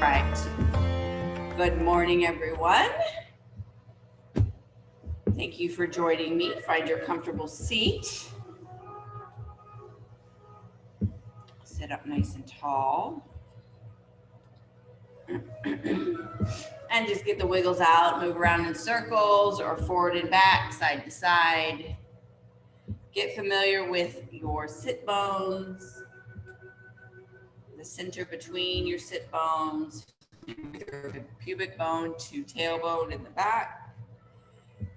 right. Good morning, everyone. Thank you for joining me. Find your comfortable seat. Sit up nice and tall. And just get the wiggles out, move around in circles or forward and back, side to side. Get familiar with your sit bones, the center between your sit bones, your pubic bone to tailbone in the back,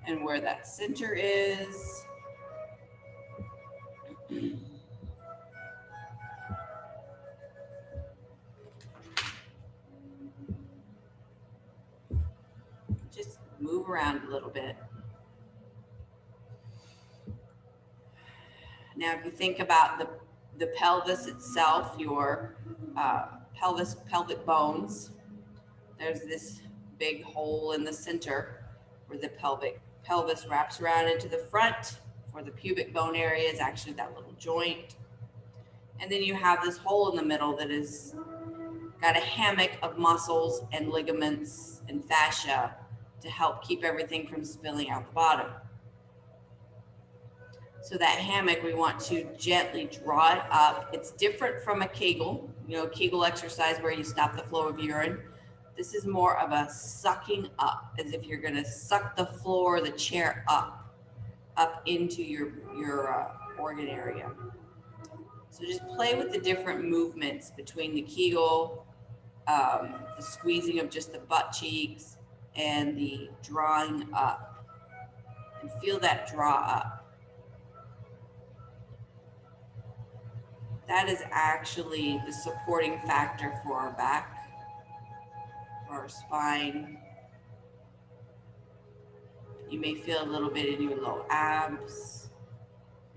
and where that center is. Just move around a little bit. Now, if you think about the pelvis itself, your pelvic bones, there's this big hole in the center where the pelvis wraps around into the front. For the pubic bone area is actually that little joint. And then you have this hole in the middle that is got a hammock of muscles and ligaments and fascia to help keep everything from spilling out the bottom. So that hammock, we want to gently draw it up. It's different from a Kegel, a Kegel exercise where you stop the flow of urine. This is more of a sucking up, as if you're gonna suck the floor, the chair up into your organ area. So just play with the different movements between the Kegel, the squeezing of just the butt cheeks, and the drawing up. And feel that draw up. That is actually the supporting factor for our back, for our spine. You may feel a little bit in your low abs.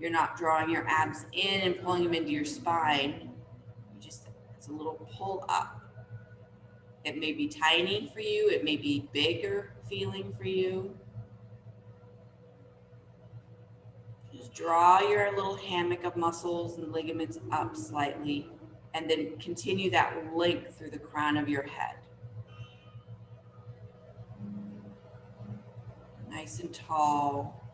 You're not drawing your abs in and pulling them into your spine. It's a little pull up. It may be tiny for you. It may be bigger feeling for you. Just draw your little hammock of muscles and ligaments up slightly, and then continue that length through the crown of your head. Nice and tall.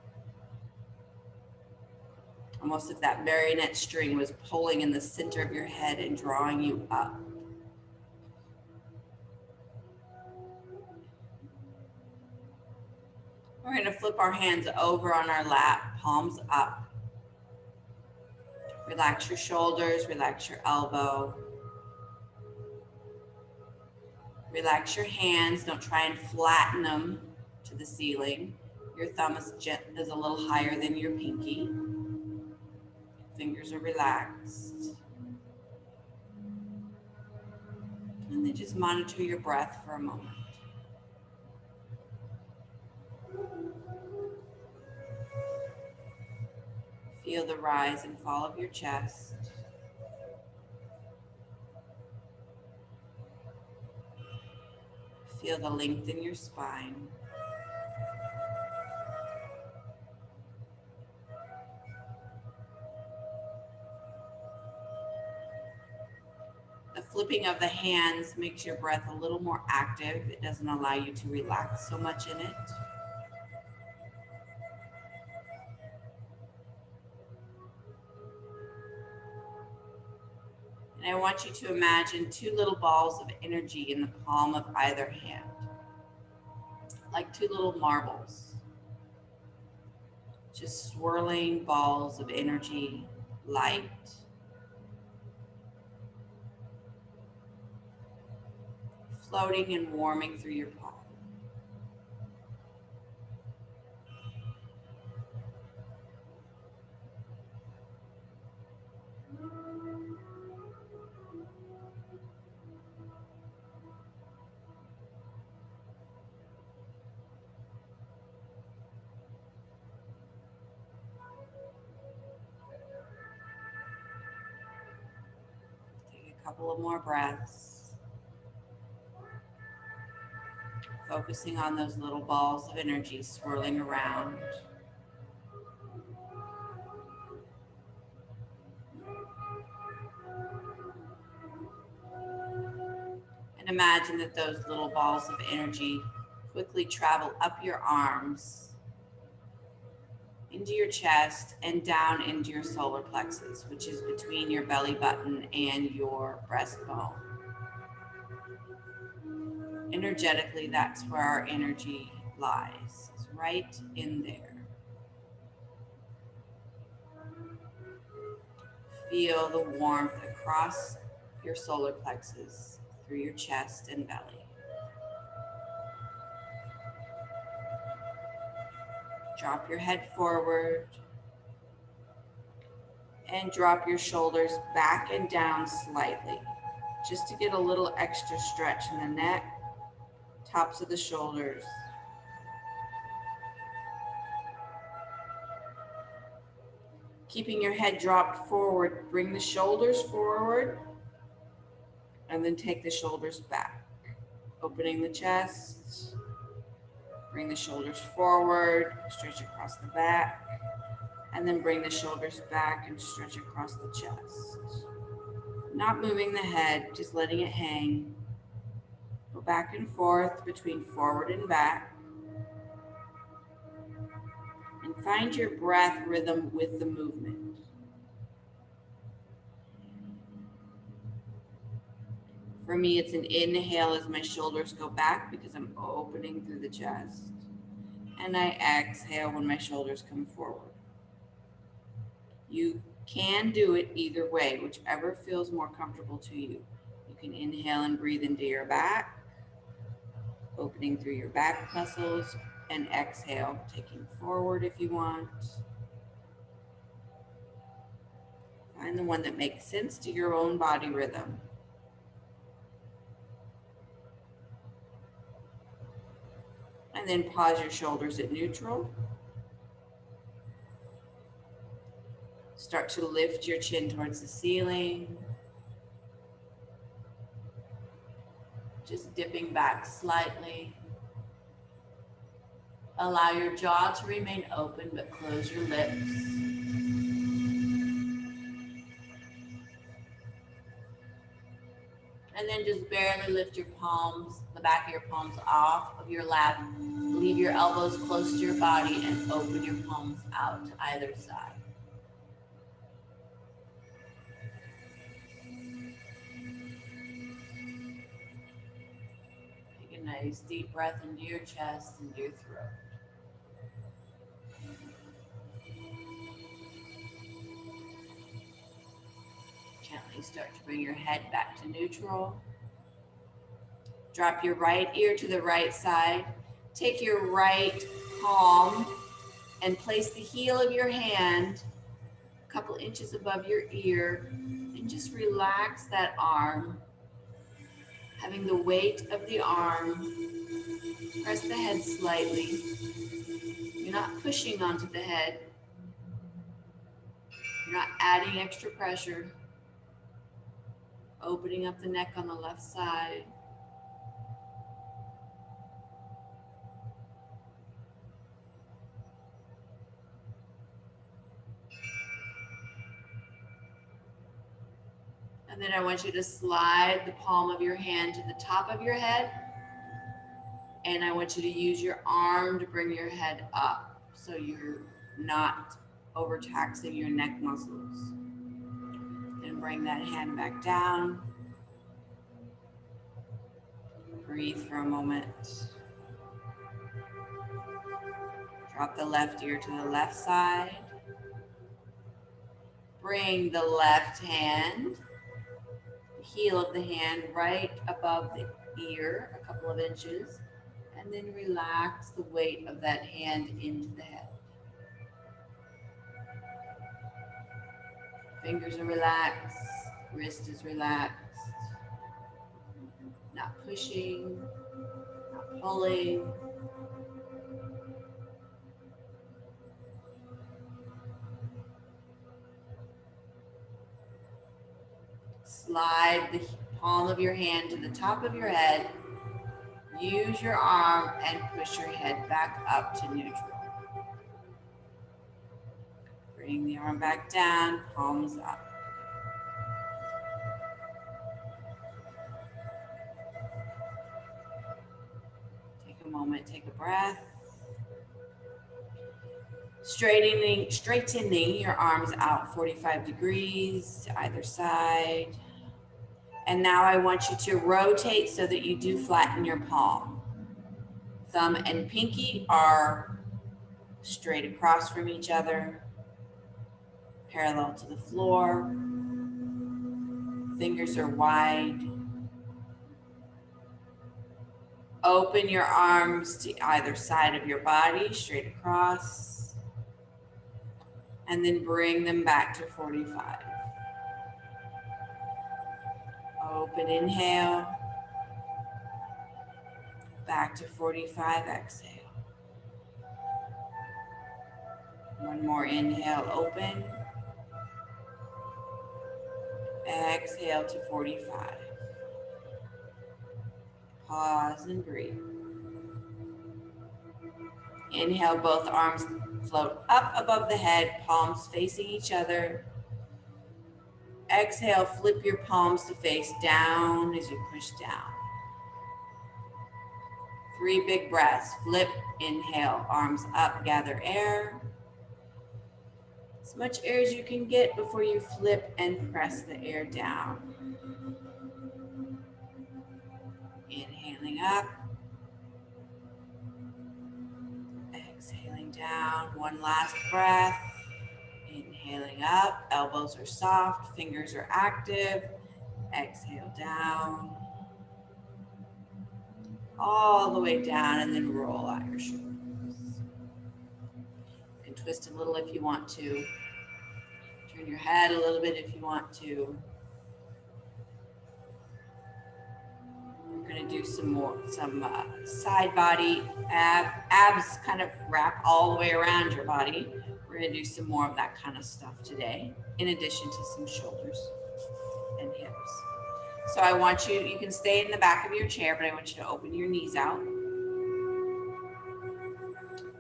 Almost if that marionette string was pulling in the center of your head and drawing you up. We're going to flip our hands over on our lap, palms up. Relax your shoulders, relax your elbow. Relax your hands, don't try and flatten them to the ceiling. Your thumb is a little higher than your pinky. Fingers are relaxed. And then just monitor your breath for a moment. Feel the rise and fall of your chest. Feel the length in your spine. The flipping of the hands makes your breath a little more active. It doesn't allow you to relax so much in it. And I want you to imagine two little balls of energy in the palm of either hand, like two little marbles. Just swirling balls of energy, light. Floating and warming through your palm. Take a couple of more breaths. Focusing on those little balls of energy swirling around. And imagine that those little balls of energy quickly travel up your arms, into your chest, and down into your solar plexus, which is between your belly button and your breastbone. Energetically, that's where our energy lies. It's right in there. Feel the warmth across your solar plexus through your chest and belly. Drop your head forward and drop your shoulders back and down slightly, just to get a little extra stretch in the neck, tops of the shoulders. Keeping your head dropped forward, bring the shoulders forward and then take the shoulders back. Opening the chest, bring the shoulders forward, stretch across the back, and then bring the shoulders back and stretch across the chest. Not moving the head, just letting it hang. Go back and forth between forward and back. And find your breath rhythm with the movement. For me, it's an inhale as my shoulders go back because I'm opening through the chest. And I exhale when my shoulders come forward. You can do it either way, whichever feels more comfortable to you. You can inhale and breathe into your back, opening through your back muscles, and exhale, taking forward if you want. Find the one that makes sense to your own body rhythm. And then pause your shoulders at neutral. Start to lift your chin towards the ceiling. Just dipping back slightly. Allow your jaw to remain open, but close your lips. And then just barely lift your palms, the back of your palms off of your lap. Leave your elbows close to your body and open your palms out to either side. Take a nice deep breath into your chest and your throat. Gently start to bring your head back to neutral. Drop your right ear to the right side. Take your right palm and place the heel of your hand a couple inches above your ear and just relax that arm. Having the weight of the arm, press the head slightly. You're not pushing onto the head. You're not adding extra pressure. Opening up the neck on the left side. And then I want you to slide the palm of your hand to the top of your head. And I want you to use your arm to bring your head up so you're not overtaxing your neck muscles. Then bring that hand back down. Breathe for a moment. Drop the left ear to the left side. Bring the left hand, the heel of the hand right above the ear, a couple of inches, and then relax the weight of that hand into the head. Fingers are relaxed, wrist is relaxed. Not pushing, not pulling. Slide the palm of your hand to the top of your head. Use your arm and push your head back up to neutral. Bring the arm back down, palms up. breath. Straightening your arms out 45 degrees to either side. And now I want you to rotate so that you do flatten your palm. Thumb and pinky are straight across from each other, parallel to the floor. Fingers are wide. Open your arms to either side of your body, straight across. And then bring them back to 45. Open, inhale. Back to 45, exhale. One more inhale, open. Exhale to 45. Pause and breathe. Inhale, both arms float up above the head, palms facing each other. Exhale, flip your palms to face down as you push down. 3 big breaths. Flip, inhale, arms up, gather air. As much air as you can get before you flip and press the air down. Inhaling up. Exhaling down. One last breath. Inhaling up. Elbows are soft. Fingers are active. Exhale down. All the way down and then roll out your shoulders. You can twist a little if you want to. Turn your head a little bit if you want to. We're going to do some side body abs kind of wrap all the way around your body. We're going to do some more of that kind of stuff today, in addition to some shoulders and hips. So I want you can stay in the back of your chair, but I want you to open your knees out.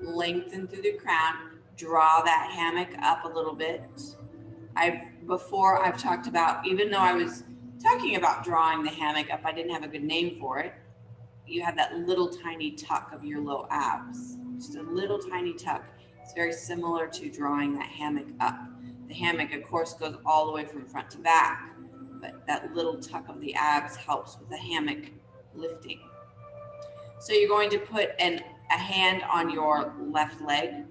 Lengthen through the crown. Draw that hammock up a little bit. Before I've talked about, even though I was talking about drawing the hammock up, I didn't have a good name for it. You have that little tiny tuck of your low abs. Just a little tiny tuck. It's very similar to drawing that hammock up. The hammock, of course, goes all the way from front to back. But that little tuck of the abs helps with the hammock lifting. So you're going to put a hand on your left leg.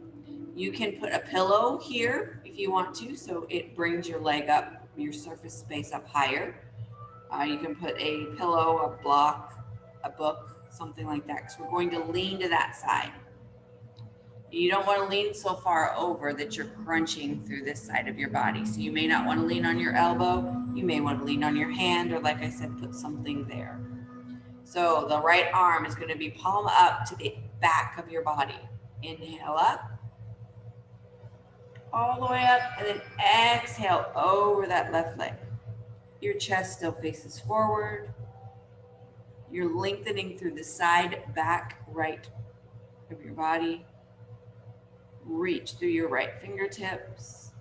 You can put a pillow here if you want to, so it brings your leg up, your surface space up higher. You can put a pillow, a block, a book, something like that, because we're going to lean to that side. You don't want to lean so far over that you're crunching through this side of your body. So you may not want to lean on your elbow. You may want to lean on your hand, or like I said, put something there. So the right arm is going to be palm up to the back of your body. Inhale up, all the way up, and then exhale over that left leg. Your chest still faces forward. You're lengthening through the side, back, right of your body. Reach through your right fingertips.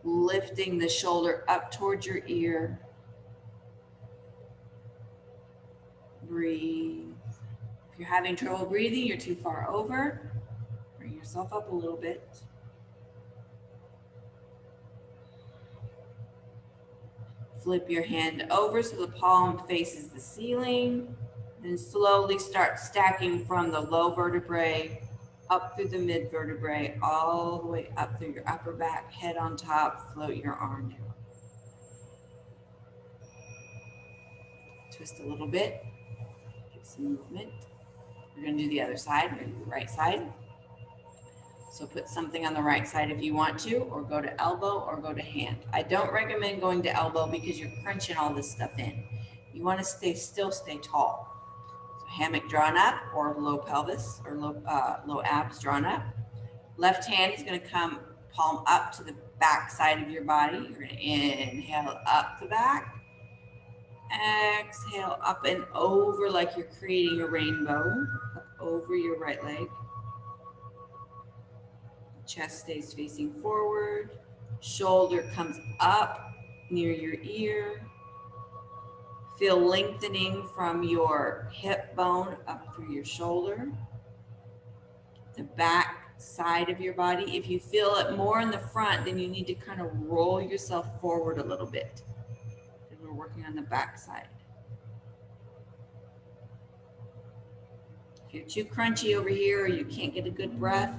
Lifting the shoulder up towards your ear. Breathe. If you're having trouble breathing, you're too far over, bring yourself up a little bit. Flip your hand over so the palm faces the ceiling. Then slowly start stacking from the low vertebrae up through the mid vertebrae, all the way up through your upper back, head on top, float your arm down. Twist a little bit, give some movement. We're going to do the other side, we're going to do the right side. So put something on the right side if you want to, or go to elbow or go to hand. I don't recommend going to elbow because you're crunching all this stuff in. You want to still stay tall. Hammock drawn up, or low pelvis, or low abs drawn up. Left hand is going to come palm up to the back side of your body. You're going to inhale up the back. Exhale up and over like you're creating a rainbow. Up over your right leg. Chest stays facing forward. Shoulder comes up near your ear. Feel lengthening from your hip bone up through your shoulder, the back side of your body. If you feel it more in the front, then you need to kind of roll yourself forward a little bit. And we're working on the back side. If you're too crunchy over here or you can't get a good breath,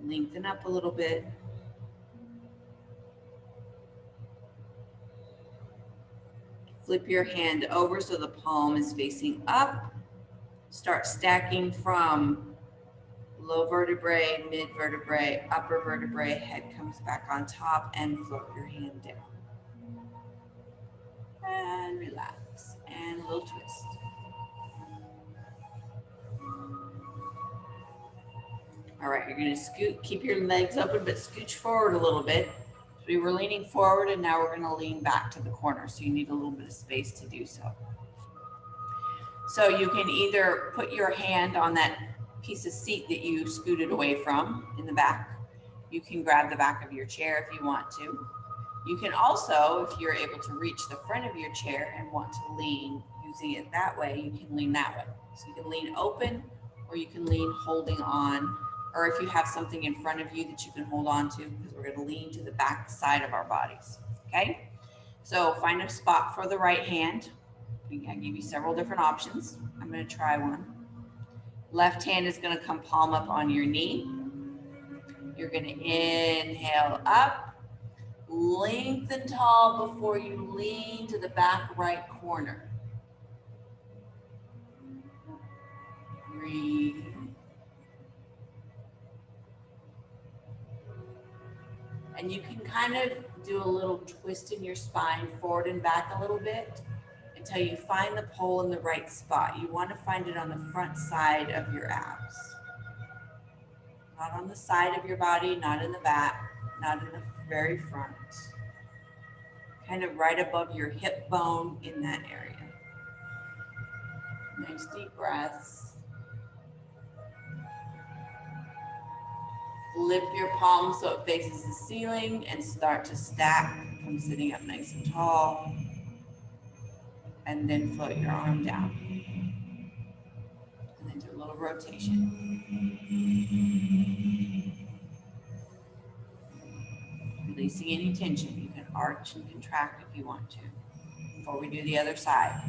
lengthen up a little bit. Flip your hand over so the palm is facing up. Start stacking from low vertebrae, mid vertebrae, upper vertebrae. Head comes back on top and float your hand down. And relax. And a little twist. All right, you're going to scoot, keep your legs open, but scooch forward a little bit. So we were leaning forward, and now we're going to lean back to the corner. So you need a little bit of space to do so. So you can either put your hand on that piece of seat that you scooted away from in the back. You can grab the back of your chair if you want to. You can also, if you're able to reach the front of your chair and want to lean using it that way, you can lean that way. So you can lean open, or you can lean holding on, or if you have something in front of you that you can hold on to, because we're going to lean to the back side of our bodies. Okay? So find a spot for the right hand. I give you several different options. I'm going to try one. Left hand is going to come palm up on your knee. You're going to inhale up, lengthen tall before you lean to the back right corner. Breathe. And you can kind of do a little twist in your spine forward and back a little bit until you find the pole in the right spot. You want to find it on the front side of your abs. Not on the side of your body, not in the back, not in the very front. Kind of right above your hip bone in that area. Nice deep breaths. Flip your palm so it faces the ceiling and start to stack. Come sitting up nice and tall. And then float your arm down. And then do a little rotation. Releasing any tension. You can arch and contract if you want to. Before we do the other side.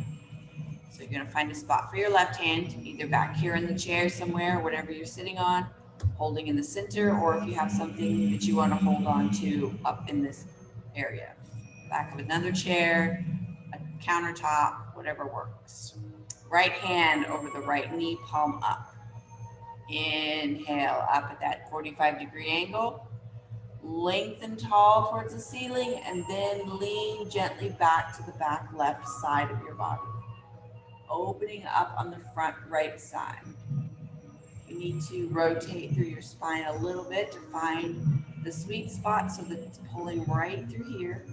So you're going to find a spot for your left hand, either back here in the chair somewhere, whatever you're sitting on, holding in the center, or if you have something that you want to hold on to up in this area. Back of another chair, a countertop, whatever works. Right hand over the right knee, palm up. Inhale up at that 45-degree angle. Lengthen tall towards the ceiling, and then lean gently back to the back left side of your body. Opening up on the front right side. You need to rotate through your spine a little bit to find the sweet spot so that it's pulling right through here,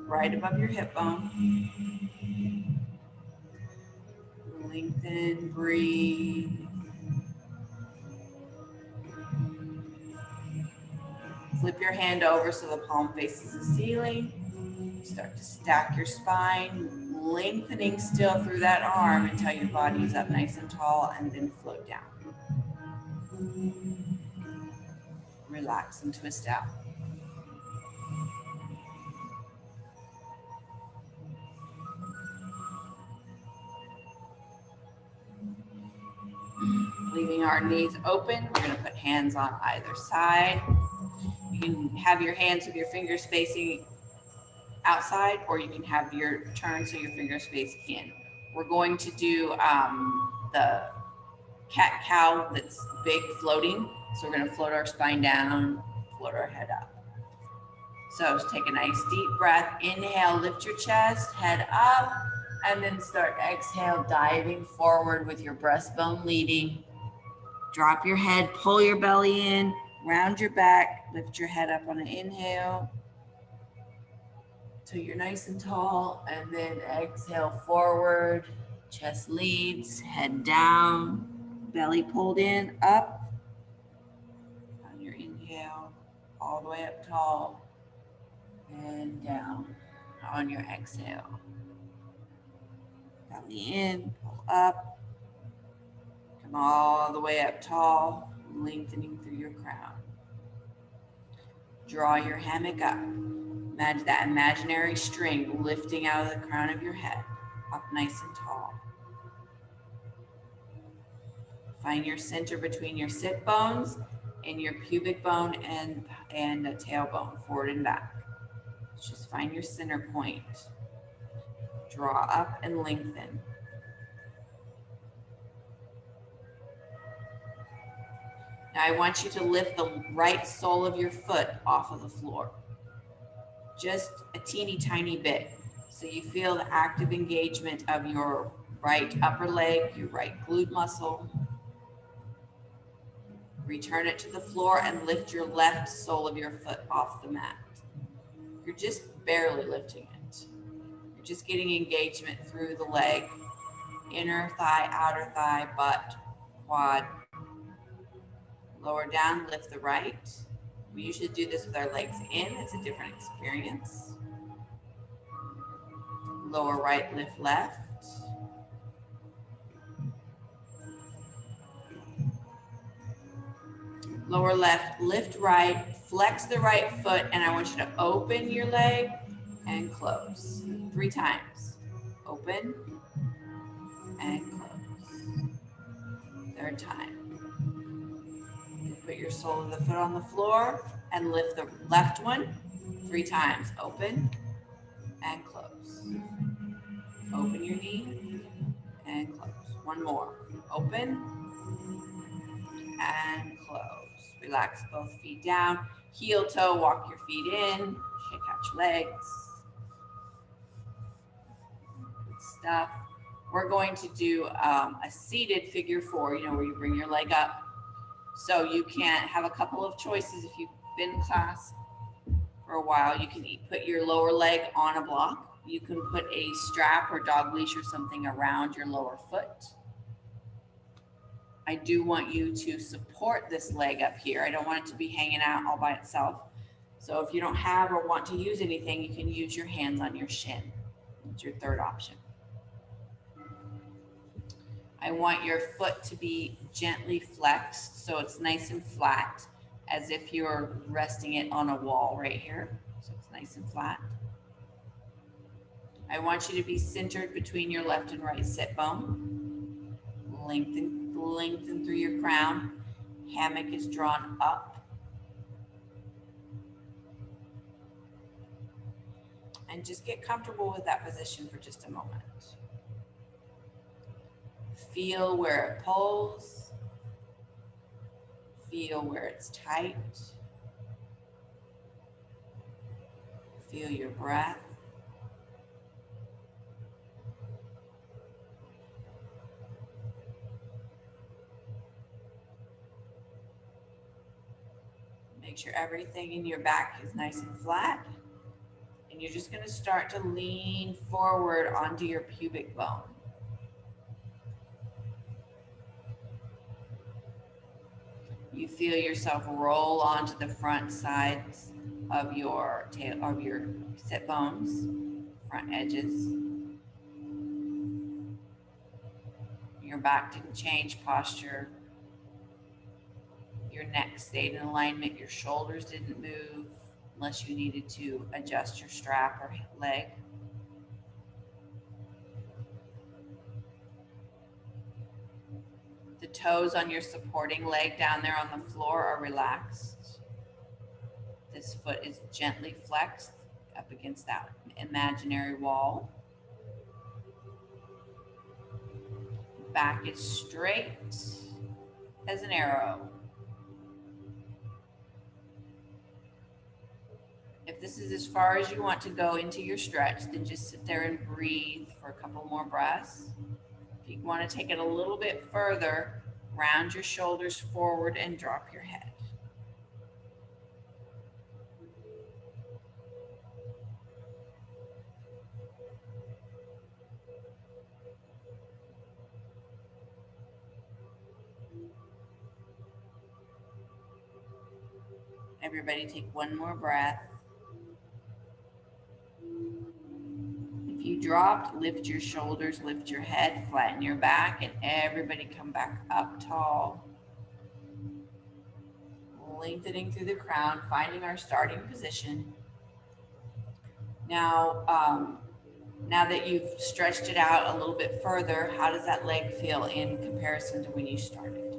right above your hip bone. Lengthen, breathe. Flip your hand over so the palm faces the ceiling. Start to stack your spine, lengthening still through that arm until your body is up nice and tall, and then float down. Relax and twist out. Leaving our knees open, we're going to put hands on either side. You can have your hands with your fingers facing outside, or you can have your turn so your fingers face in. We're going to do the cat-cow that's big floating. So we're going to float our spine down, float our head up. So take a nice deep breath. Inhale, lift your chest, head up, and then start exhale, diving forward with your breastbone leading. Drop your head, pull your belly in, round your back, lift your head up on an inhale till you're nice and tall, and then exhale forward, chest leads, head down, belly pulled in, up. On your inhale, all the way up tall, and down on your exhale. Belly in, pull up, come all the way up tall, lengthening through your crown. Draw your hammock up. Imagine that imaginary string lifting out of the crown of your head, up nice and tall. Find your center between your sit bones and your pubic bone and a tailbone, forward and back. Just find your center point. Draw up and lengthen. Now I want you to lift the right sole of your foot off of the floor. Just a teeny tiny bit. So you feel the active engagement of your right upper leg, your right glute muscle. Return it to the floor and lift your left sole of your foot off the mat. You're just barely lifting it. You're just getting engagement through the leg, inner thigh, outer thigh, butt, quad. Lower down, lift the right. We usually do this with our legs in. It's a different experience. Lower right, lift left. Lower left, lift right, flex the right foot, and I want you to open your leg and close. 3 times. Open and close. 3rd time. Put your sole of the foot on the floor and lift the left one 3 times. Open and close. Open your knee and close. 1 more. Open and close. Relax both feet down. Heel toe, walk your feet in. Shake out your legs. Good stuff. We're going to do a seated figure 4, where you bring your leg up. So you can have a couple of choices. If you've been in class for a while, you can put your lower leg on a block. You can put a strap or dog leash or something around your lower foot. I do want you to support this leg up here. I don't want it to be hanging out all by itself. So if you don't have or want to use anything, you can use your hands on your shin. It's your 3rd option. I want your foot to be gently flexed so it's nice and flat, as if you're resting it on a wall right here. So it's nice and flat. I want you to be centered between your left and right sit bone. Lengthen through your crown. Hammock is drawn up. And just get comfortable with that position for just a moment. Feel where it pulls. Feel where it's tight. Feel your breath. Make sure everything in your back is nice and flat. And you're just going to start to lean forward onto your pubic bone. You feel yourself roll onto the front sides of your sit bones, front edges. Your back didn't change posture. Your neck stayed in alignment. Your shoulders didn't move unless you needed to adjust your strap or leg. The toes on your supporting leg down there on the floor are relaxed. This foot is gently flexed up against that imaginary wall. Back is straight as an arrow. If this is as far as you want to go into your stretch, then just sit there and breathe for a couple more breaths. If you want to take it a little bit further, round your shoulders forward and drop your head. Everybody take 1 more breath. If you dropped, lift your shoulders, lift your head, flatten your back, and everybody come back up tall. Lengthening through the crown, finding our starting position. Now, now that you've stretched it out a little bit further, how does that leg feel in comparison to when you started?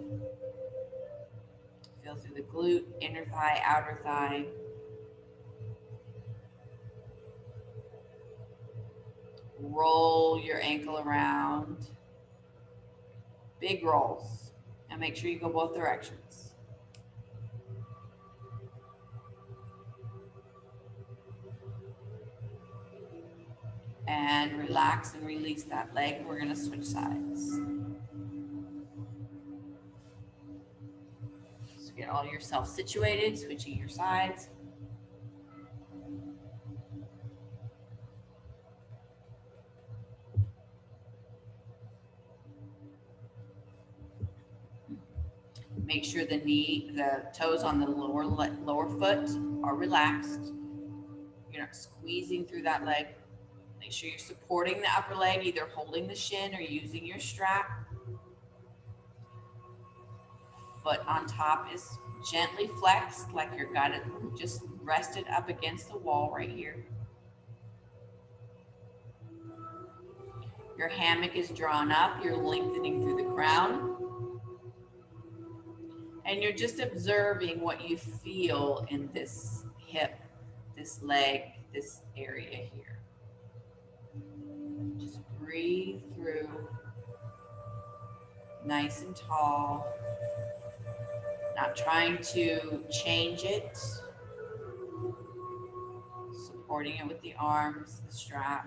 Feel through the glute, inner thigh, outer thigh. Roll your ankle around. Big rolls. And make sure you go both directions. And relax and release that leg. We're going to switch sides. So get all yourself situated, switching your sides. Make sure the toes on the lower foot are relaxed. You're not squeezing through that leg. Make sure you're supporting the upper leg, either holding the shin or using your strap. Foot on top is gently flexed, like you're got it just rested up against the wall right here. Your hammock is drawn up. You're lengthening through the crown. And you're just observing what you feel in this hip, this leg, this area here. Just breathe through, nice and tall. Not trying to change it. Supporting it with the arms, the strap.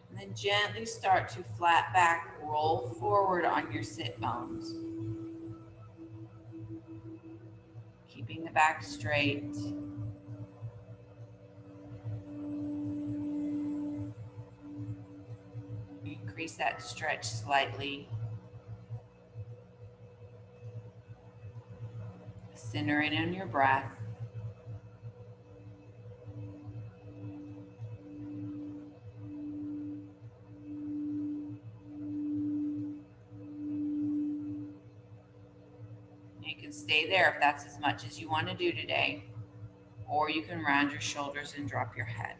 And then gently start to flat back, roll forward on your sit bones. Keeping the back straight. Increase that stretch slightly. Center in on your breath. You can stay there if that's as much as you want to do today, or you can round your shoulders and drop your head.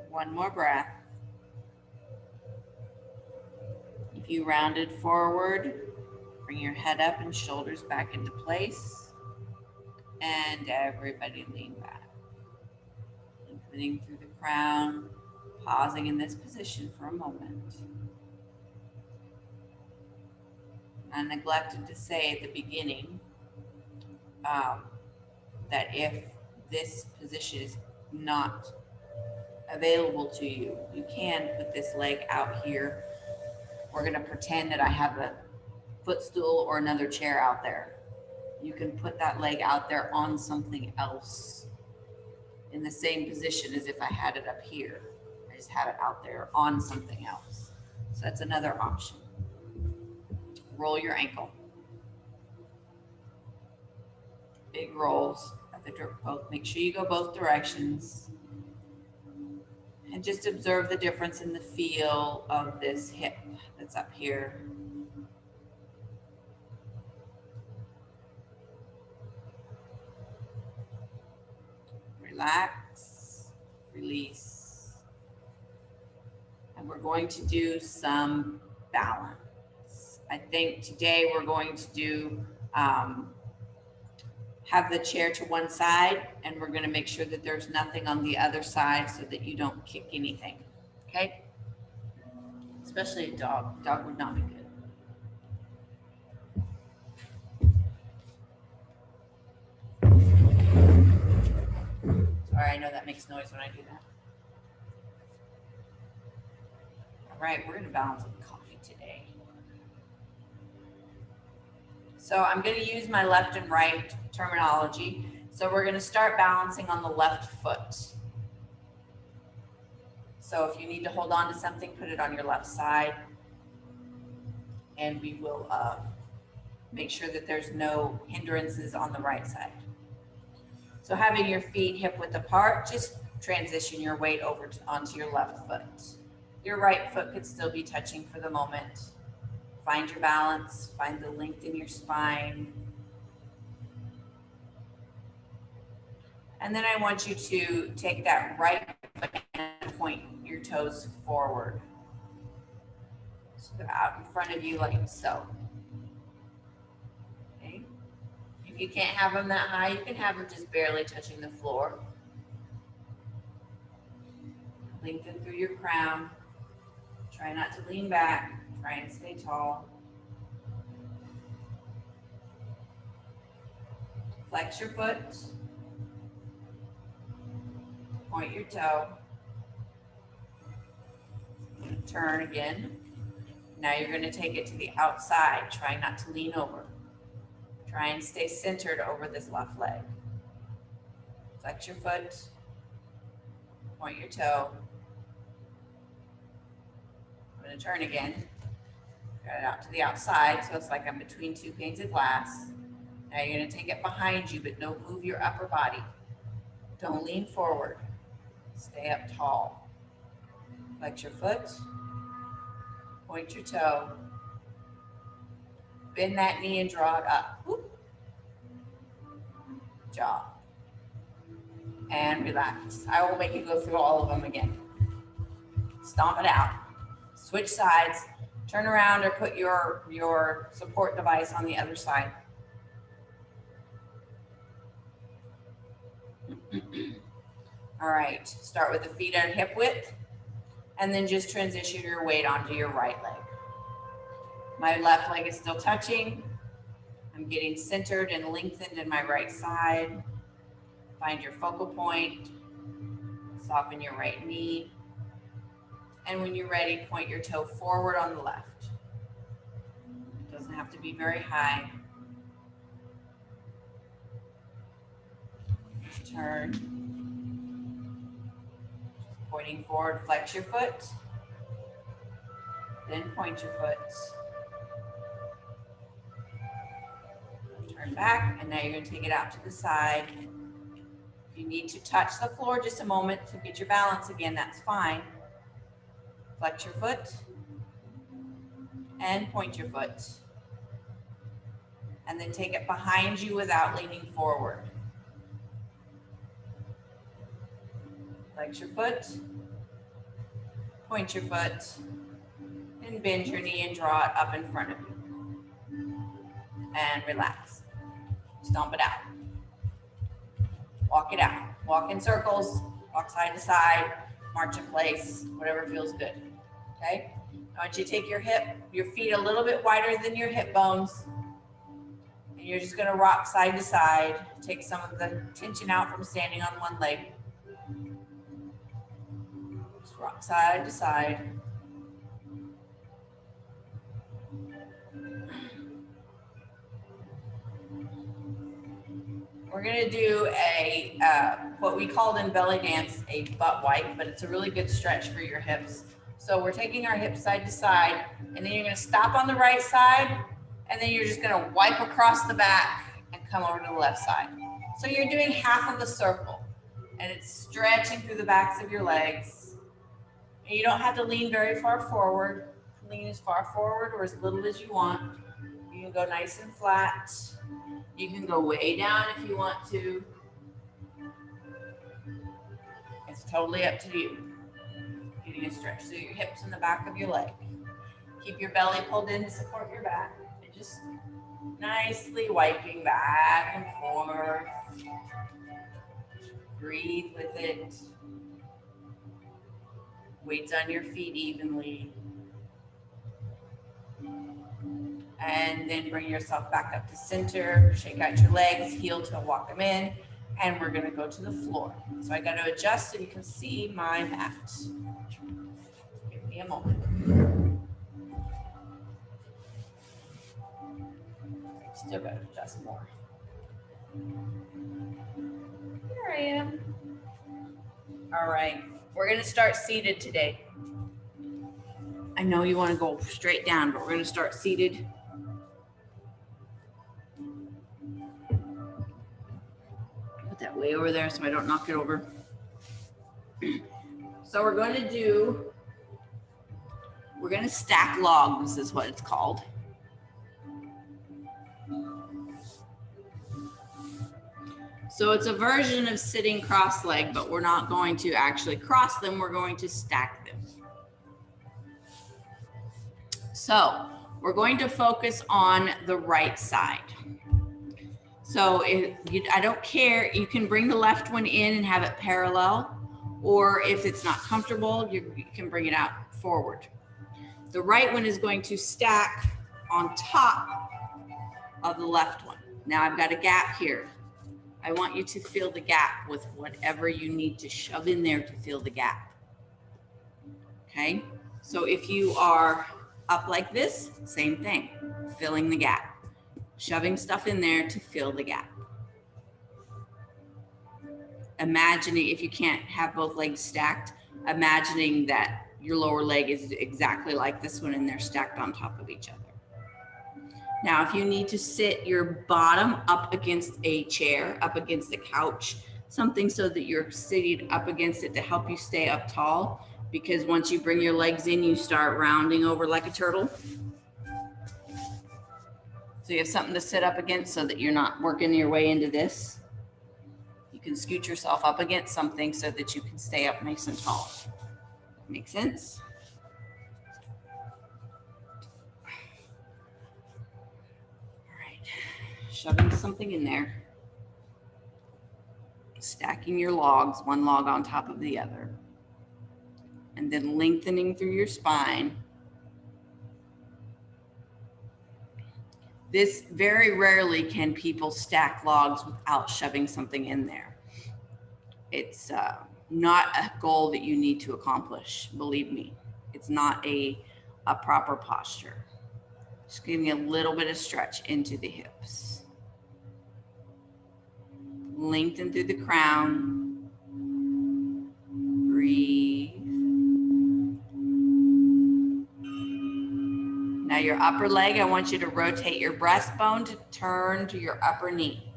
One more breath. If you rounded forward, bring your head up and shoulders back into place. And everybody lean back. Lengthening through the crown, pausing in this position for a moment. I neglected to say at the beginning that if this position is not available to you, you can put this leg out here. We're going to pretend that I have a footstool or another chair out there. You can put that leg out there on something else in the same position as if I had it up here. I just have it out there on something else. So that's another option. Roll your ankle. Big rolls at the both. Make sure you go both directions. And just observe the difference in the feel of this hip that's up here. Relax, release. And we're going to do some balance. I think today we're going to do, have the chair to one side, and we're going to make sure that there's nothing on the other side so that you don't kick anything, okay? Especially a dog. Dog would not be good. Sorry, I know that makes noise when I do that. All right, we're going to balance with coffee today. So I'm going to use my left and right terminology. So we're going to start balancing on the left foot. So if you need to hold on to something, put it on your left side. And we will make sure that there's no hindrances on the right side. So having your feet hip width apart, just transition your weight over onto your left foot. Your right foot could still be touching for the moment. Find your balance, find the length in your spine. And then I want you to take that right foot and point your toes forward. So they're out in front of you like so. Okay. If you can't have them that high, you can have them just barely touching the floor. Lengthen through your crown. Try not to lean back. Try and stay tall. Flex your foot. Point your toe. Turn again. Now you're going to take it to the outside. Try not to lean over. Try and stay centered over this left leg. Flex your foot. Point your toe. I'm going to turn again. Got it out to the outside, so it's like I'm between two panes of glass. Now you're going to take it behind you, but don't move your upper body. Don't lean forward. Stay up tall. Flex your foot. Point your toe. Bend that knee and draw it up. Whoop. Jaw. And relax. I will make you go through all of them again. Stomp it out. Switch sides. Turn around or put your support device on the other side. All right, start with the feet at hip width and then just transition your weight onto your right leg. My left leg is still touching. I'm getting centered and lengthened in my right side. Find your focal point. Soften your right knee. And when you're ready, point your toe forward on the left. It doesn't have to be very high. Just turn. Pointing forward, flex your foot. Then point your foot. Turn back, and now you're going to take it out to the side. If you need to touch the floor just a moment to get your balance again, that's fine. Flex your foot and point your foot. And then take it behind you without leaning forward. Flex your foot, point your foot, and bend your knee and draw it up in front of you. And relax. Stomp it out. Walk it out. Walk in circles, walk side to side, march in place, whatever feels good. Okay? I want you to take your feet a little bit wider than your hip bones. And you're just gonna rock side to side. Take some of the tension out from standing on one leg. Just rock side to side. We're gonna do a, what we called in belly dance, a butt wipe, but it's a really good stretch for your hips. So we're taking our hips side to side, and then you're gonna stop on the right side, and then you're just gonna wipe across the back and come over to the left side. So you're doing half of the circle, and it's stretching through the backs of your legs. And you don't have to lean very far forward. Lean as far forward or as little as you want. You can go nice and flat. You can go way down if you want to. It's totally up to you. Getting a stretch through your hips and the back of your leg. Keep your belly pulled in to support your back. And just nicely wiping back and forth. Breathe with it. Weights on your feet evenly. And then bring yourself back up to center. Shake out your legs, heel to walk them in. And we're gonna go to the floor. So I gotta adjust so you can see my mat. Give me a moment. Still got to adjust more. Here I am. All right, we're gonna start seated today. I know you wanna go straight down, but we're gonna start seated. Put that way over there so I don't knock it over. So we're gonna stack logs is what it's called. So it's a version of sitting cross-legged, but we're not going to actually cross them, we're going to stack them. So we're going to focus on the right side. So I don't care, you can bring the left one in and have it parallel, or if it's not comfortable, you can bring it out forward. The right one is going to stack on top of the left one. Now I've got a gap here. I want you to fill the gap with whatever you need to shove in there to fill the gap. Okay, so if you are up like this, same thing, filling the gap, shoving stuff in there to fill the gap. Imagining, if you can't have both legs stacked, imagining that your lower leg is exactly like this one and they're stacked on top of each other. Now, if you need to sit your bottom up against a chair, up against a couch, something so that you're sitting up against it to help you stay up tall, because once you bring your legs in, you start rounding over like a turtle. So you have something to sit up against so that you're not working your way into this. You can scoot yourself up against something so that you can stay up nice and tall. Make sense? Shoving something in there, stacking your logs, one log on top of the other, and then lengthening through your spine. This very rarely can people stack logs without shoving something in there. It's not a goal that you need to accomplish, believe me. It's not a proper posture. Just giving a little bit of stretch into the hips. Lengthen through the crown. Breathe. Now your upper leg, I want you to rotate your breastbone to turn to your upper knee.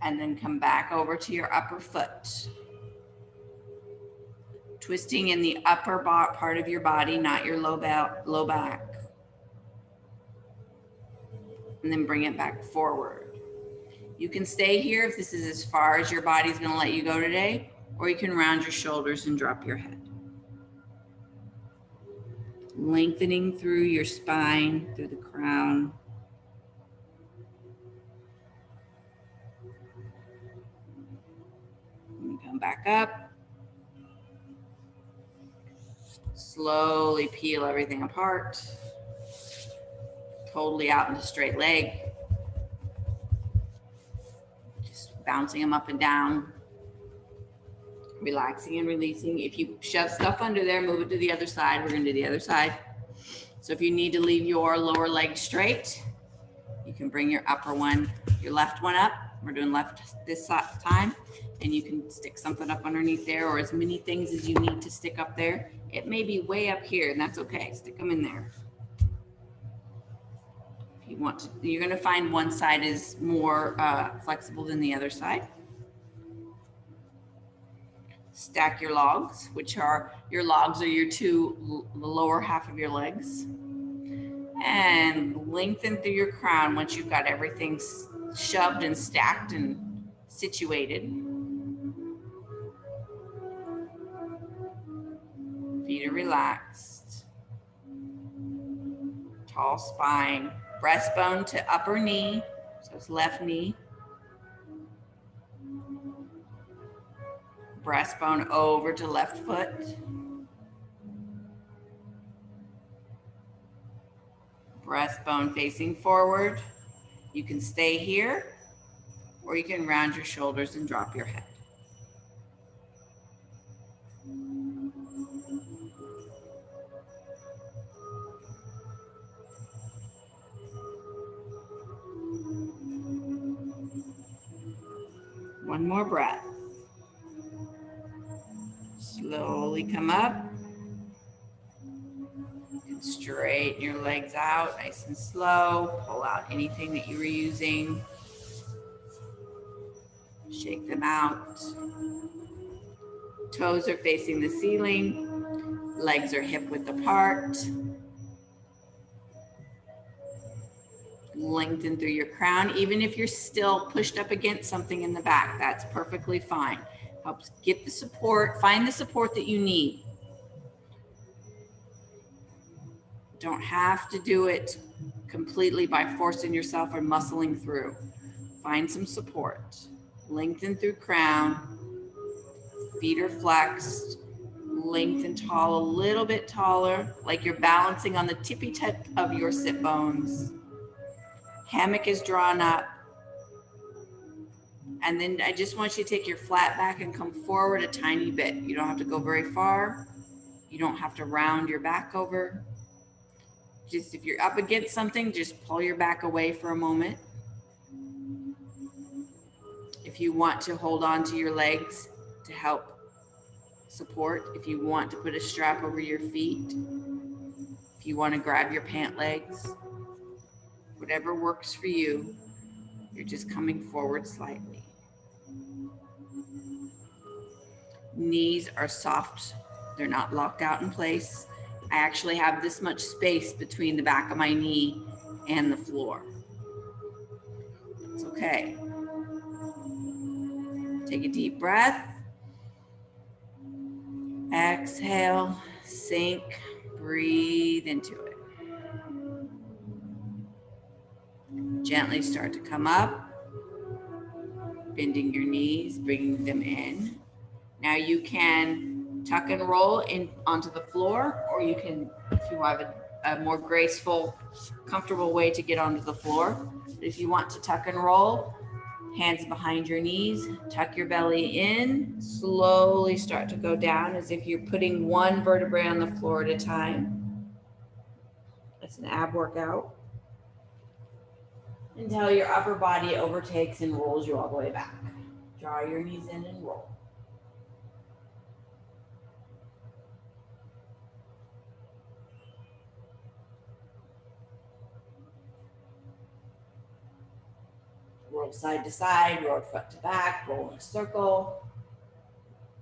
And then come back over to your upper foot. Twisting in the upper part of your body, not your low back. And then bring it back forward. You can stay here if this is as far as your body's gonna let you go today, or you can round your shoulders and drop your head. Lengthening through your spine, through the crown. And come back up. Slowly peel everything apart. Totally out into straight leg. Just bouncing them up and down. Relaxing and releasing. If you shove stuff under there, move it to the other side. We're gonna do the other side. So if you need to leave your lower leg straight, you can bring your upper one, your left one up. We're doing left this time. And you can stick something up underneath there, or as many things as you need to stick up there. It may be way up here, and that's okay. Stick them in there. You want to, you're going to find one side is more flexible than the other side. Stack your logs, which are your logs are your the lower half of your legs, and lengthen through your crown once you've got everything shoved and stacked and situated. Feet are relaxed. Tall spine. Breastbone to upper knee, so it's left knee. Breastbone over to left foot. Breastbone facing forward. You can stay here, or you can round your shoulders and drop your head. One more breath. Slowly come up. And straighten your legs out nice and slow. Pull out anything that you were using. Shake them out. Toes are facing the ceiling. Legs are hip width apart. Lengthen through your crown. Even if you're still pushed up against something in the back, that's perfectly fine. Helps get the support, find the support that you need. Don't have to do it completely by forcing yourself or muscling through. Find some support. Lengthen through crown. Feet are flexed. Lengthen tall, a little bit taller, like you're balancing on the tippy tip of your sit bones. Hammock is drawn up. And then I just want you to take your flat back and come forward a tiny bit. You don't have to go very far. You don't have to round your back over. Just if you're up against something, just pull your back away for a moment. If you want to hold on to your legs to help support, if you want to put a strap over your feet, if you want to grab your pant legs, whatever works for you, you're just coming forward slightly. Knees are soft. They're not locked out in place. I actually have this much space between the back of my knee and the floor. It's okay. Take a deep breath. Exhale, sink, breathe into it. Gently start to come up, bending your knees, bringing them in. Now you can tuck and roll in onto the floor, or you can, if you have a more graceful, comfortable way to get onto the floor. But if you want to tuck and roll, hands behind your knees, tuck your belly in, slowly start to go down as if you're putting one vertebrae on the floor at a time. It's an ab workout. Until your upper body overtakes and rolls you all the way back. Draw your knees in and roll. Roll side to side, roll front to back, roll in a circle,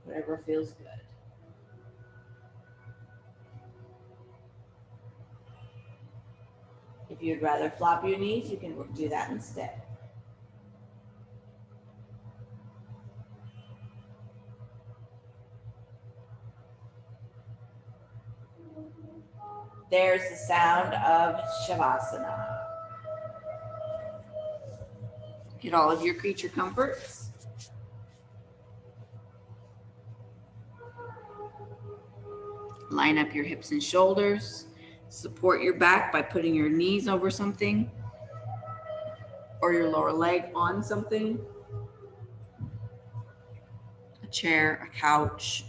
whatever feels good. If you'd rather flop your knees, you can do that instead. There's the sound of savasana. Get all of your creature comforts. Line up your hips and shoulders. Support your back by putting your knees over something or your lower leg on something. A chair, a couch,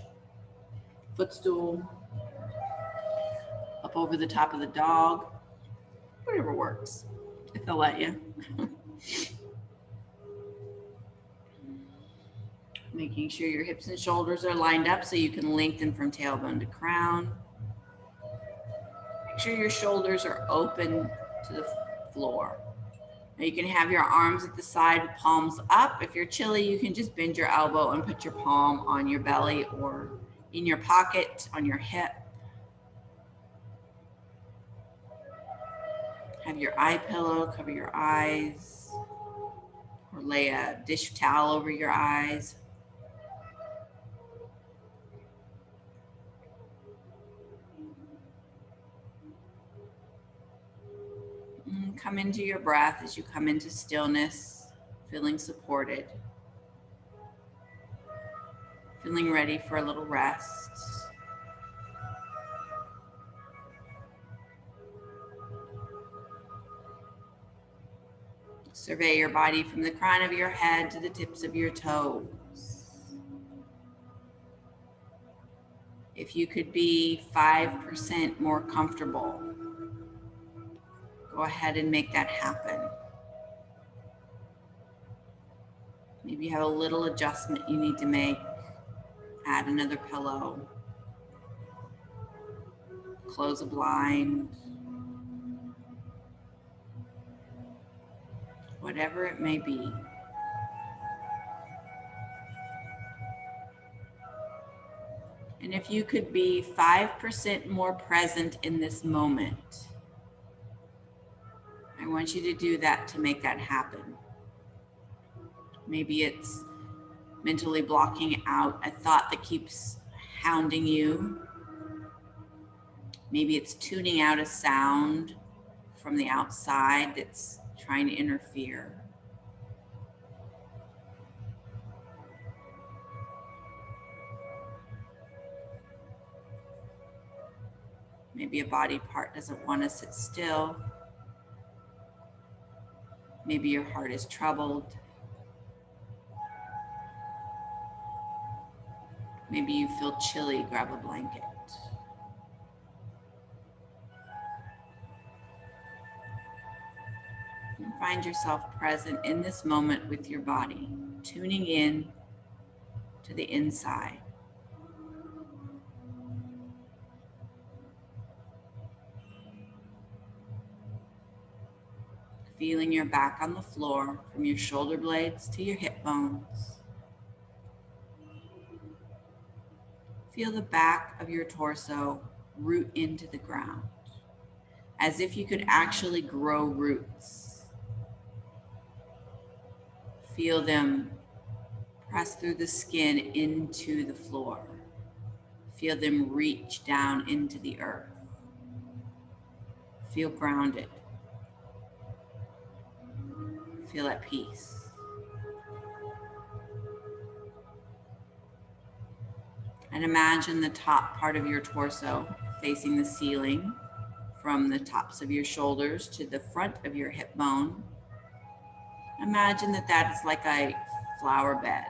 footstool, up over the top of the dog, whatever works, if they'll let you. Making sure your hips and shoulders are lined up so you can lengthen from tailbone to crown. Make sure your shoulders are open to the floor. Now you can have your arms at the side, palms up. If you're chilly, you can just bend your elbow and put your palm on your belly or in your pocket on your hip. Have your eye pillow cover your eyes, or lay a dish towel over your eyes. And come into your breath as you come into stillness, feeling supported, feeling ready for a little rest. Survey your body from the crown of your head to the tips of your toes. If you could be 5% more comfortable, go ahead and make that happen. Maybe Maybe you have a little adjustment you need to make. Add another pillow. Close a blind. Whatever it may be. And if you could be 5% more present in this moment, I want you to do that to make that happen. Maybe it's mentally blocking out a thought that keeps hounding you. Maybe it's tuning out a sound from the outside that's trying to interfere. Maybe a body part doesn't want to sit still. Maybe your heart is troubled. Maybe you feel chilly, grab a blanket. And find yourself present in this moment with your body, tuning in to the inside. Feeling your back on the floor from your shoulder blades to your hip bones. Feel the back of your torso root into the ground, as if you could actually grow roots. Feel them press through the skin into the floor. Feel them reach down into the earth. Feel grounded. Feel at peace. And imagine the top part of your torso facing the ceiling, from the tops of your shoulders to the front of your hip bone. Imagine that that is like a flower bed,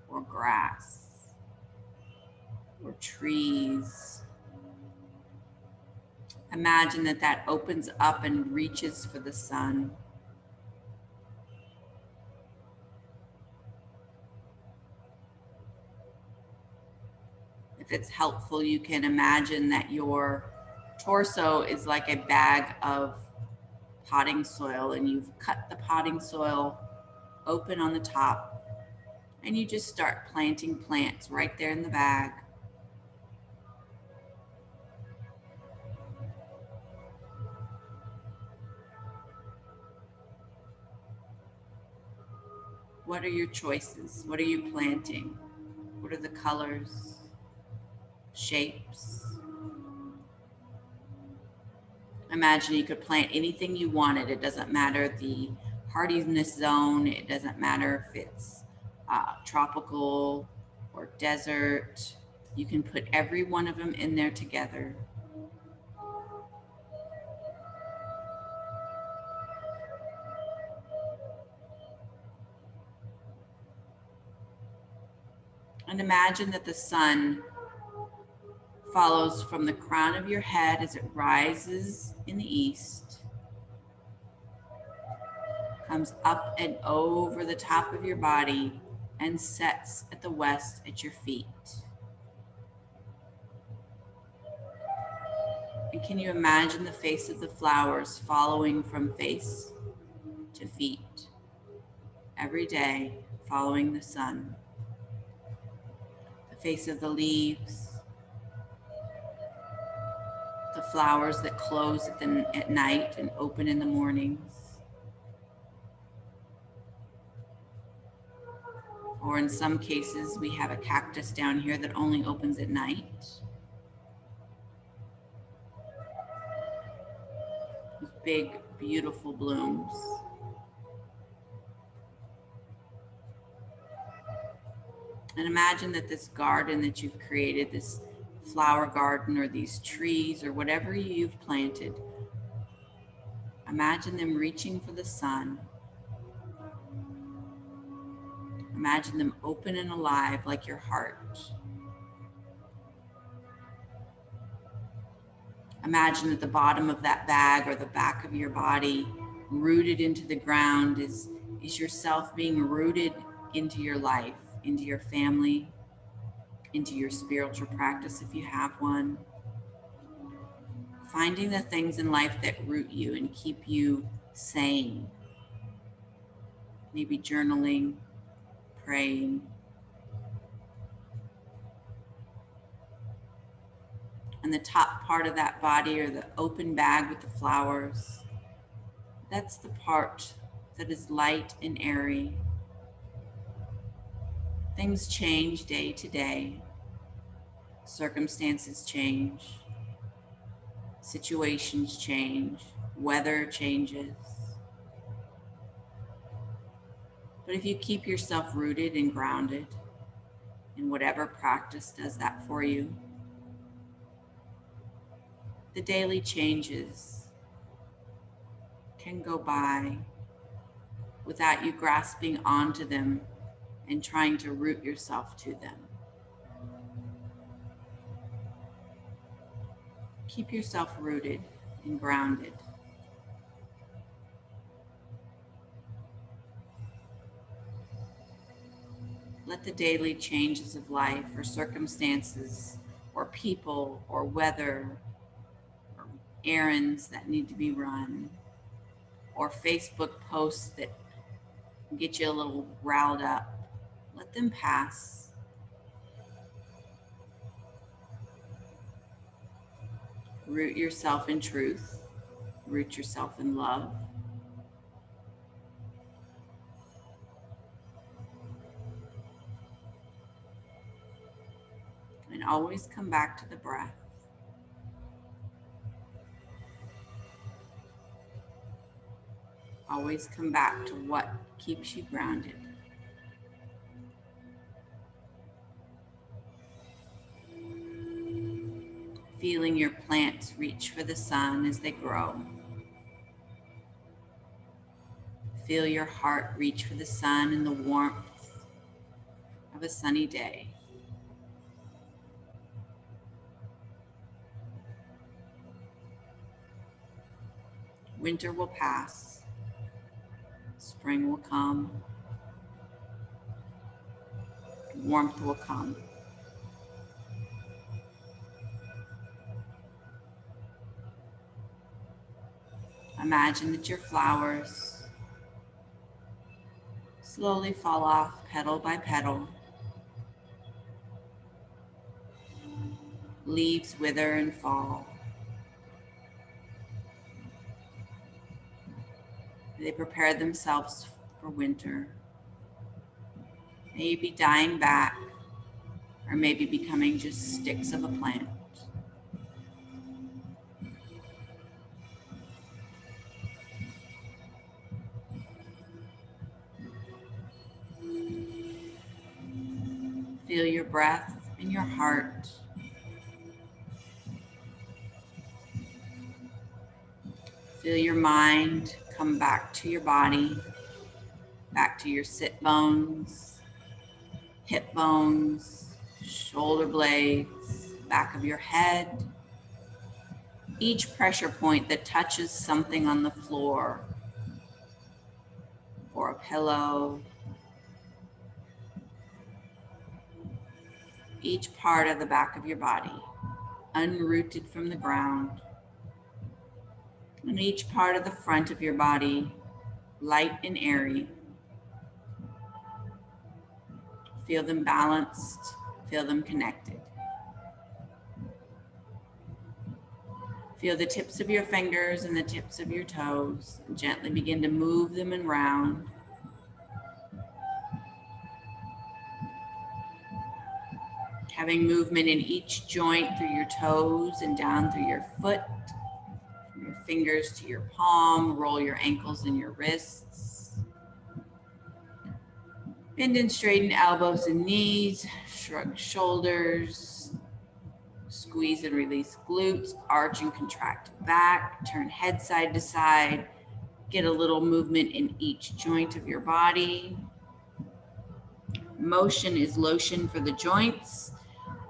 or grass, or trees. Imagine that that opens up and reaches for the sun. If it's helpful, you can imagine that your torso is like a bag of potting soil, and you've cut the potting soil open on the top, and you just start planting plants right there in the bag. What are your choices? What are you planting? What are the colors, shapes? Imagine you could plant anything you wanted. It doesn't matter the hardiness zone. It doesn't matter if it's tropical or desert. You can put every one of them in there together. And imagine that the sun follows from the crown of your head as it rises in the east, comes up and over the top of your body, and sets at the west at your feet. And can you imagine the face of the flowers following from face to feet every day, following the sun? The face of the leaves, the flowers that close at night and open in the mornings. Or in some cases, we have a cactus down here that only opens at night. With big, beautiful blooms. And imagine that this garden that you've created, this flower garden or these trees or whatever you've planted, imagine them reaching for the sun. Imagine them open and alive like your heart. Imagine that the bottom of that bag or the back of your body, rooted into the ground, is is yourself being rooted into your life, into your family, into your spiritual practice if you have one. Finding the things in life that root you and keep you sane. Maybe journaling, praying. And the top part of that body, or the open bag with the flowers, that's the part that is light and airy. Things change day to day. Circumstances change. Situations change. Weather changes. But if you keep yourself rooted and grounded in whatever practice does that for you, the daily changes can go by without you grasping onto them and trying to root yourself to them. Keep yourself rooted and grounded. Let the daily changes of life, or circumstances, or people, or weather, or errands that need to be run, or Facebook posts that get you a little riled up, let them pass. Root yourself in truth. Root yourself in love. And always come back to the breath. Always come back to what keeps you grounded. Feeling your plants reach for the sun as they grow. Feel your heart reach for the sun in the warmth of a sunny day. Winter will pass. Spring will come. Warmth will come. Imagine that your flowers slowly fall off petal by petal. Leaves wither and fall. They prepare themselves for winter. Maybe dying back, or maybe becoming just sticks of a plant. Feel your breath in your heart. Feel your mind come back to your body, back to your sit bones, hip bones, shoulder blades, back of your head. Each pressure point that touches something on the floor or a pillow. Each part of the back of your body, unrooted from the ground. And each part of the front of your body, light and airy. Feel them balanced, feel them connected. Feel the tips of your fingers and the tips of your toes, and gently begin to move them around. Having movement in each joint through your toes and down through your foot, from your fingers to your palm, roll your ankles and your wrists. Bend and straighten elbows and knees, shrug shoulders, squeeze and release glutes, arch and contract back, turn head side to side, get a little movement in each joint of your body. Motion is lotion for the joints.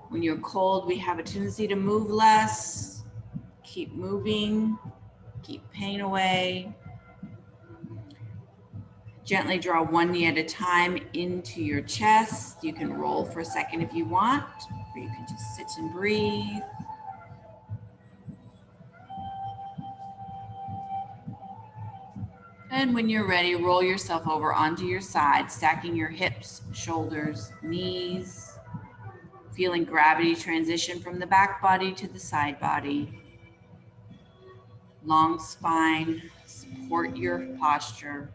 When you're cold, we have a tendency to move less. Keep moving, keep pain away. Gently draw one knee at a time into your chest. You can roll for a second if you want, or you can just sit and breathe. And when you're ready, roll yourself over onto your side, stacking your hips, shoulders, knees, feeling gravity transition from the back body to the side body. Long spine, support your posture.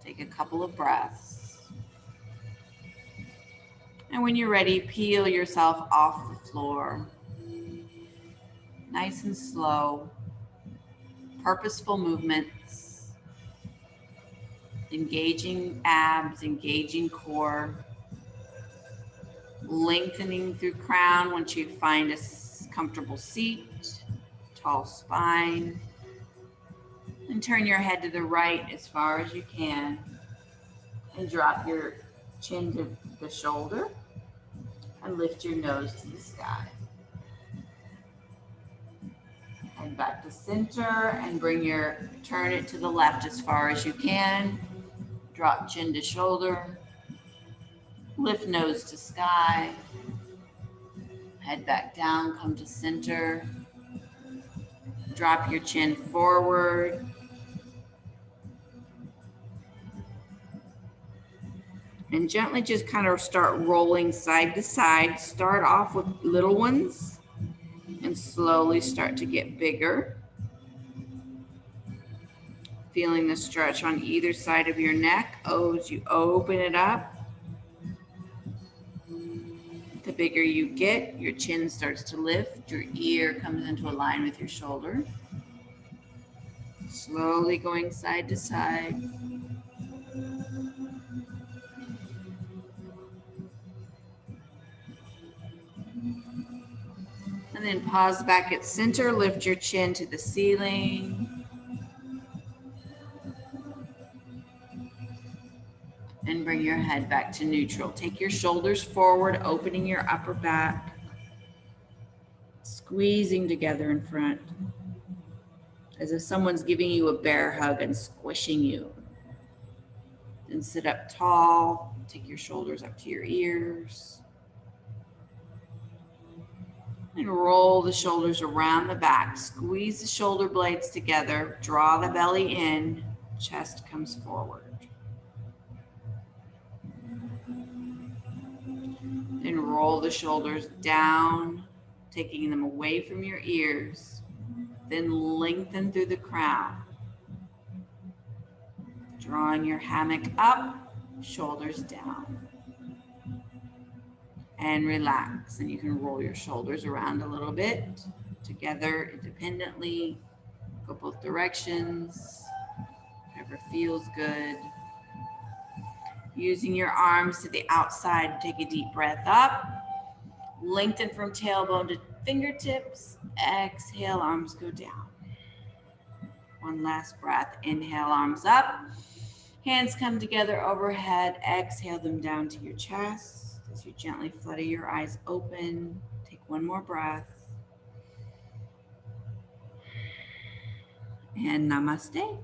Take a couple of breaths. And when you're ready, peel yourself off the floor. Nice and slow, purposeful movements, engaging abs, engaging core, lengthening through crown once you find a comfortable seat, tall spine, and turn your head to the right as far as you can, and drop your chin to the shoulder, and lift your nose to the sky. Head back to center and turn it to the left as far as you can. Drop chin to shoulder, lift nose to sky. Head back down, come to center. Drop your chin forward. And gently just kind of start rolling side to side. Start off with little ones and slowly start to get bigger. Feeling the stretch on either side of your neck as you open it up. The bigger you get, your chin starts to lift, your ear comes into a line with your shoulder. Slowly going side to side. And then pause back at center, lift your chin to the ceiling. And bring your head back to neutral. Take your shoulders forward, opening your upper back. Squeezing together in front. As if someone's giving you a bear hug and squishing you. Then sit up tall. Take your shoulders up to your ears. And roll the shoulders around the back. Squeeze the shoulder blades together. Draw the belly in. Chest comes forward. Then roll the shoulders down, taking them away from your ears. Then lengthen through the crown. Drawing your hammock up, shoulders down. And relax. And you can roll your shoulders around a little bit, together, independently. Go both directions, whatever feels good. Using your arms to the outside, take a deep breath up. Lengthen from tailbone to fingertips. Exhale, arms go down. One last breath. Inhale, arms up. Hands come together overhead. Exhale them down to your chest. As you gently flutter your eyes open, take one more breath. And namaste.